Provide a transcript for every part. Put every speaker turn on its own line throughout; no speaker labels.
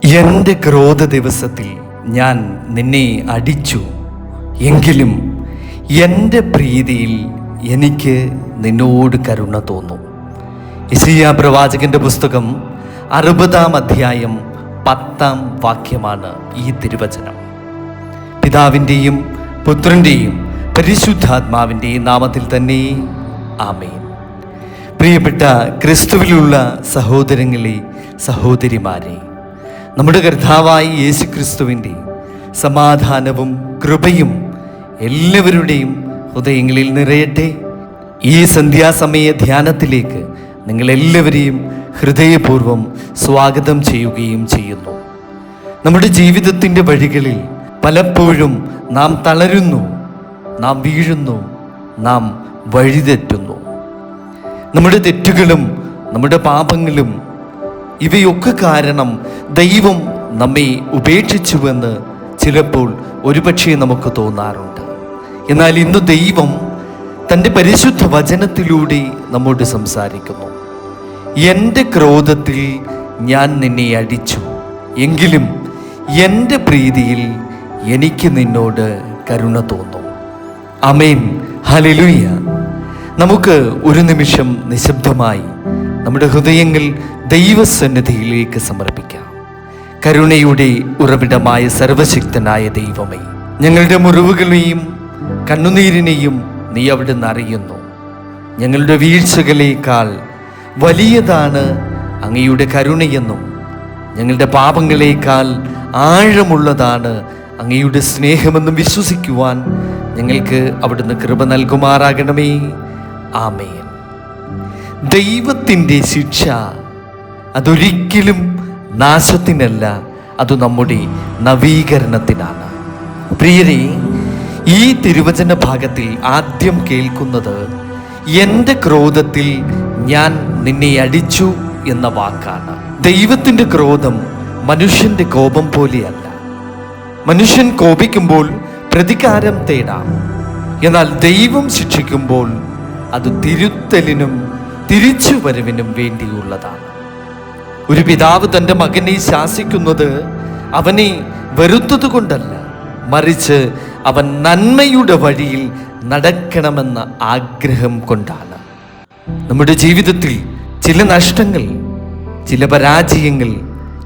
എൻ്റെ ക്രോധ ദിവസത്തിൽ ഞാൻ നിന്നെ അടിച്ചു, എങ്കിലും എൻ്റെ പ്രീതിയിൽ എനിക്ക് നിന്നോട് കരുണ തോന്നും. യെശയ്യാ പ്രവാചകന്റെ പുസ്തകം 60-ാം അധ്യായം 10-ാം വാക്യമാണ് ഈ തിരുവചനം. പിതാവിൻ്റെയും പുത്രൻ്റെയും പരിശുദ്ധാത്മാവിൻ്റെയും നാമത്തിൽ തന്നെ ആമേൻ. പ്രിയപ്പെട്ട ക്രിസ്തുവിലുള്ള സഹോദരങ്ങളെ, സഹോദരിമാരെ, നമ്മുടെ കർത്താവായ യേശു ക്രിസ്തുവിൻ്റെ സമാധാനവും കൃപയും എല്ലാവരുടെയും ഹൃദയങ്ങളിൽ നിറയട്ടെ. ഈ സന്ധ്യാസമയ ധ്യാനത്തിലേക്ക് നിങ്ങളെല്ലാവരെയും ഹൃദയപൂർവ്വം സ്വാഗതം ചെയ്യുകയും ചെയ്യുന്നു. നമ്മുടെ ജീവിതത്തിൻ്റെ വഴികളിൽ പലപ്പോഴും നാം തളരുന്നു, നാം വീഴുന്നു, നാം വഴിതെറ്റുന്നു. നമ്മുടെ തെറ്റുകളും നമ്മുടെ പാപങ്ങളും ഇവയൊക്കെ കാരണം ദൈവം നമ്മെ ഉപേക്ഷിച്ചുവെന്ന് ചിലപ്പോൾ ഒരുപക്ഷെ നമുക്ക് തോന്നാറുണ്ട്. എന്നാൽ ഇന്ന് ദൈവം തൻ്റെ പരിശുദ്ധ വചനത്തിലൂടെ നമ്മോട് സംസാരിക്കുന്നു. എൻ്റെ ക്രോധത്തിൽ ഞാൻ നിന്നെ അടിച്ചു, എങ്കിലും എൻ്റെ പ്രീതിയിൽ എനിക്ക് നിന്നോട് കരുണ തോന്നും. ആമേൻ, ഹല്ലേലൂയ. നമുക്ക് ഒരു നിമിഷം നിശബ്ദമായി നമ്മുടെ ഹൃദയങ്ങൾ ദൈവസന്നിധിയിലേക്ക് സമർപ്പിക്കാം. കരുണയുടെ ഉറവിടമായ സർവശക്തനായ ദൈവമേ, ഞങ്ങളുടെ മുറിവുകളെയും കണ്ണുനീരിനെയും നീ അവിടുന്ന് അറിയുന്നു. ഞങ്ങളുടെ വീഴ്ചകളേക്കാൾ വലിയതാണ് അങ്ങയുടെ കരുണയെന്നും ഞങ്ങളുടെ പാപങ്ങളേക്കാൾ ആഴമുള്ളതാണ് അങ്ങയുടെ സ്നേഹമെന്നും വിശ്വസിക്കുവാൻ ഞങ്ങൾക്ക് അവിടുന്ന് കൃപ നൽകുമാറാകണമേ. ആമേൻ. ദൈവത്തിൻ്റെ ശിക്ഷ അതൊരിക്കലും നാശത്തിനല്ല, അത് നമ്മുടെ നവീകരണത്തിനാണ്. പ്രിയരെ, ഈ തിരുവചന ഭാഗത്തിൽ ആദ്യം കേൾക്കുന്നത് എൻ്റെ ക്രോധത്തിൽ ഞാൻ നിന്നെ അടിച്ചു എന്ന വാക്കാണ്. ദൈവത്തിൻ്റെ ക്രോധം മനുഷ്യൻ്റെ കോപം പോലെയല്ല. മനുഷ്യൻ കോപിക്കുമ്പോൾ പ്രതികാരം തേടാം, എന്നാൽ ദൈവം ശിക്ഷിക്കുമ്പോൾ അത് തിരുത്തലിനും തിരിച്ചുവരവിനും വേണ്ടിയുള്ളതാണ്. ഒരു പിതാവ് തൻ്റെ മകനെ ശാസിക്കുന്നത് അവനെ വെറുത്തത് കൊണ്ടല്ല, മറിച്ച് അവൻ നന്മയുടെ വഴിയിൽ നടക്കണമെന്ന ആഗ്രഹം കൊണ്ടാണ്. നമ്മുടെ ജീവിതത്തിൽ ചില നഷ്ടങ്ങൾ, ചില പരാജയങ്ങൾ,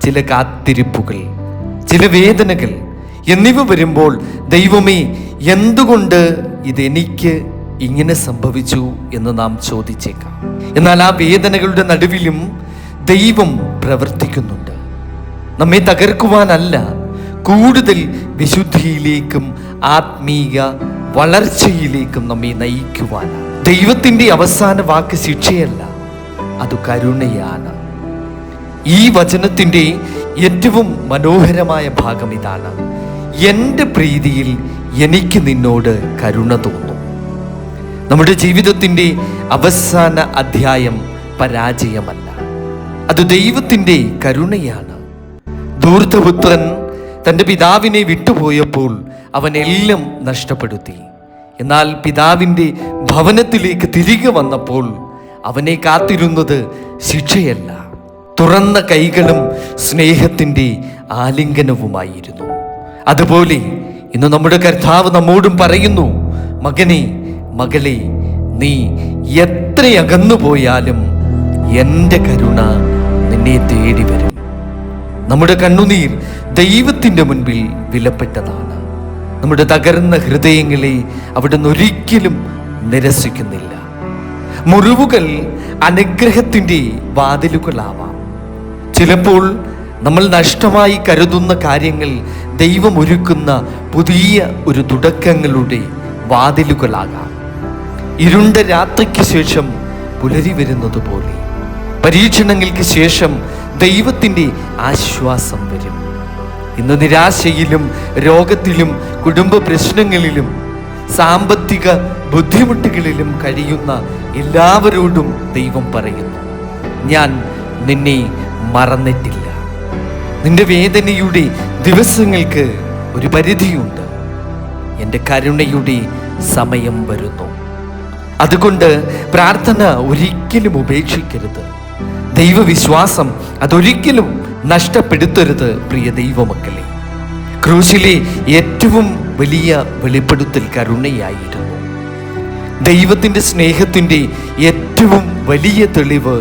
ചില കാത്തിരിപ്പുകൾ, ചില വേദനകൾ എന്നിവ വരുമ്പോൾ ദൈവമേ, എന്തുകൊണ്ട് ഇതെനിക്ക് ഇങ്ങനെ സംഭവിച്ചു എന്ന് നാം ചോദിച്ചേക്കാം. എന്നാൽ ആ വേദനകളുടെ നടുവിലും ദൈവം പ്രവർത്തിക്കുന്നുണ്ട്. നമ്മെ തകർക്കുവാനല്ല, കൂടുതൽ വിശുദ്ധിയിലേക്കും ആത്മീയ വളർച്ചയിലേക്കും നമ്മെ നയിക്കുവാനാണ്. ദൈവത്തിൻ്റെ അവസാന വാക്ക് ശിക്ഷയല്ല, അത് കരുണയാണ്. ഈ വചനത്തിൻ്റെ ഏറ്റവും മനോഹരമായ ഭാഗം ഇതാണ്: എൻ്റെ പ്രീതിയിൽ എനിക്ക് നിന്നോട് കരുണ തോന്നും. നമ്മുടെ ജീവിതത്തിൻ്റെ അവസാന അധ്യായം പരാജയമല്ല, അത് ദൈവത്തിൻ്റെ കരുണയാണ്. ധൂർത്തപുത്രൻ തൻ്റെ പിതാവിനെ വിട്ടുപോയപ്പോൾ അവൻ എല്ലാം നഷ്ടപ്പെടുത്തി. എന്നാൽ പിതാവിൻ്റെ ഭവനത്തിലേക്ക് തിരികെ വന്നപ്പോൾ അവനെ കാത്തിരുന്നത് ശിക്ഷയല്ല, തുറന്ന കൈകളും സ്നേഹത്തിൻ്റെ ആലിംഗനവുമായിരുന്നു. അതുപോലെ ഇന്ന് നമ്മുടെ കർത്താവ് നമ്മോടും പറയുന്നു: മകനെ, മകളെ, നീ എത്ര അകന്നു പോയാലും എൻ്റെ കരുണ നിന്നെ തേടി വരും. നമ്മുടെ കണ്ണുനീർ ദൈവത്തിൻ്റെ മുൻപിൽ വിലപ്പെട്ടതാണ്. നമ്മുടെ തകർന്ന ഹൃദയങ്ങളെ അവിടുന്ന് ഒരിക്കലും നിരസിക്കുന്നില്ല. മുറിവുകൾ അനുഗ്രഹത്തിൻ്റെ വാതിലുകളാവാം. ചിലപ്പോൾ നമ്മൾ നഷ്ടമായി കരുതുന്ന കാര്യങ്ങൾ ദൈവം ഒരുക്കുന്ന പുതിയ ഒരു തുടക്കങ്ങളുടെ വാതിലുകളാകാം. ഇരുണ്ട രാത്രിക്ക് ശേഷം പുലരി വരുന്നത് പോലെ പരീക്ഷണങ്ങൾക്ക് ശേഷം ദൈവത്തിൻ്റെ ആശ്വാസം വരും. ഇന്ന് നിരാശയിലും രോഗത്തിലും കുടുംബ പ്രശ്നങ്ങളിലും സാമ്പത്തിക ബുദ്ധിമുട്ടുകളിലും കഴിയുന്ന എല്ലാവരോടും ദൈവം പറയുന്നു: ഞാൻ നിന്നെ മറന്നിട്ടില്ല. നിന്റെ വേദനയുടെ ദിവസങ്ങൾക്ക് ഒരു പരിധിയുണ്ട്. എൻ്റെ കരുണയുടെ സമയം വരുന്നു. അതുകൊണ്ട് പ്രാർത്ഥന ഒരിക്കലും ഉപേക്ഷിക്കരുത്. ദൈവവിശ്വാസം അതൊരിക്കലും നഷ്ടപ്പെടുത്തരുത് പ്രിയ ദൈവമക്കളെ. ക്രൂശിലെ ഏറ്റവും വലിയ വെളിപ്പെടുത്തൽ കരുണയായിരുന്നു. ദൈവത്തിൻ്റെ സ്നേഹത്തിൻ്റെ ഏറ്റവും വലിയ തെളിവ്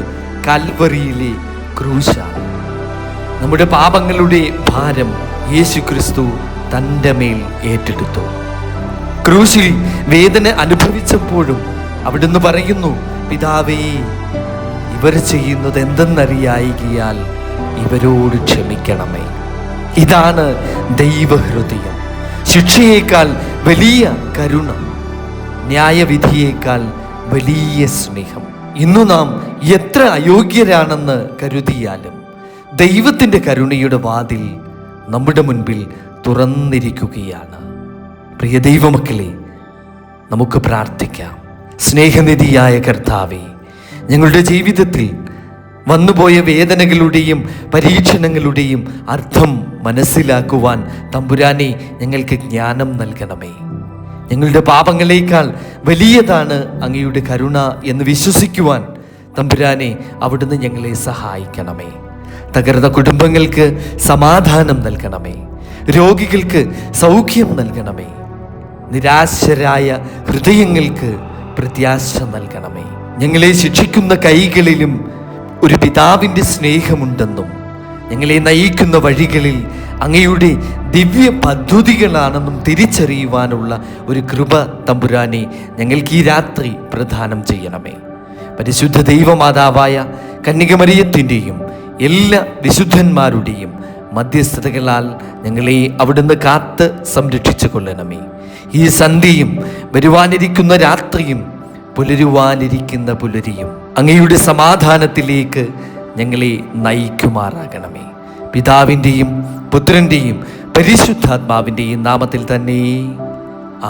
കാൽവറിയിലെ ക്രൂശാണ്. നമ്മുടെ പാപങ്ങളുടെ ഭാരം യേശുക്രിസ്തു തൻ്റെ മേൽ ഏറ്റെടുത്തു. ക്രൂശിൽ വേദന അനുഭവിച്ചപ്പോഴും അവിടുന്ന് പറയുന്നു, പിതാവേ, ഇവർ ചെയ്യുന്നത് എന്തെന്നറിയായികയാൽ ഇവരോട് ക്ഷമിക്കണമേ. ഇതാണ് ദൈവഹൃദയം. ശിക്ഷയേക്കാൾ വലിയ കരുണ, ന്യായവിധിയേക്കാൾ വലിയ സ്നേഹം. ഇന്നു നാം എത്ര അയോഗ്യരാണെന്ന് കരുതിയാലും ദൈവത്തിൻ്റെ കരുണയുടെ വാതിൽ നമ്മുടെ മുൻപിൽ തുറന്നിരിക്കുകയാണ്. പ്രിയ ദൈവമക്കളെ, നമുക്ക് പ്രാർത്ഥിക്കാം. സ്നേഹനിധിയായ കർത്താവേ, ഞങ്ങളുടെ ജീവിതത്തിൽ വന്നുപോയ വേദനകളുടെയും പരീക്ഷണങ്ങളുടെയും അർത്ഥം മനസ്സിലാക്കുവാൻ തമ്പുരാനെ ഞങ്ങൾക്ക് ജ്ഞാനം നൽകണമേ. ഞങ്ങളുടെ പാപങ്ങളേക്കാൾ വലിയതാണ് അങ്ങയുടെ കരുണ എന്ന് വിശ്വസിക്കുവാൻ തമ്പുരാനെ അവിടുന്ന് ഞങ്ങളെ സഹായിക്കണമേ. തകർന്ന കുടുംബങ്ങൾക്ക് സമാധാനം നൽകണമേ. രോഗികൾക്ക് സൗഖ്യം നൽകണമേ. നിരാശരായ ഹൃദയങ്ങൾക്ക് പ്രത്യാശ നൽകണമേ. ഞങ്ങളെ ശിക്ഷിക്കുന്ന കൈകളിലും ഒരു പിതാവിൻ്റെ സ്നേഹമുണ്ടെന്നും ഞങ്ങളെ നയിക്കുന്ന വഴികളിൽ അങ്ങയുടെ ദിവ്യ പദ്ധതികളാണെന്നും തിരിച്ചറിയുവാനുള്ള ഒരു കൃപ തമ്പുരാനെ ഞങ്ങൾക്ക് ഈ രാത്രി പ്രദാനം ചെയ്യണമേ. പരിശുദ്ധ ദൈവമാതാവായ കന്യകമറിയത്തിൻ്റെയും എല്ലാ വിശുദ്ധന്മാരുടെയും മധ്യസ്ഥതകളാൽ ഞങ്ങളെ അവിടുന്ന് കാത്ത് സംരക്ഷിച്ചു കൊള്ളണമേ. ഈ സന്ധ്യയും വരുവാനിരിക്കുന്ന രാത്രിയും പുലരുവാനിരിക്കുന്ന പുലരിയും അങ്ങയുടെ സമാധാനത്തിലേക്ക് ഞങ്ങളെ നയിക്കുമാറാകണമേ. പിതാവിൻ്റെയും പുത്രൻ്റെയും പരിശുദ്ധാത്മാവിൻ്റെയും നാമത്തിൽ തന്നെ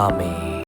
ആമേൻ.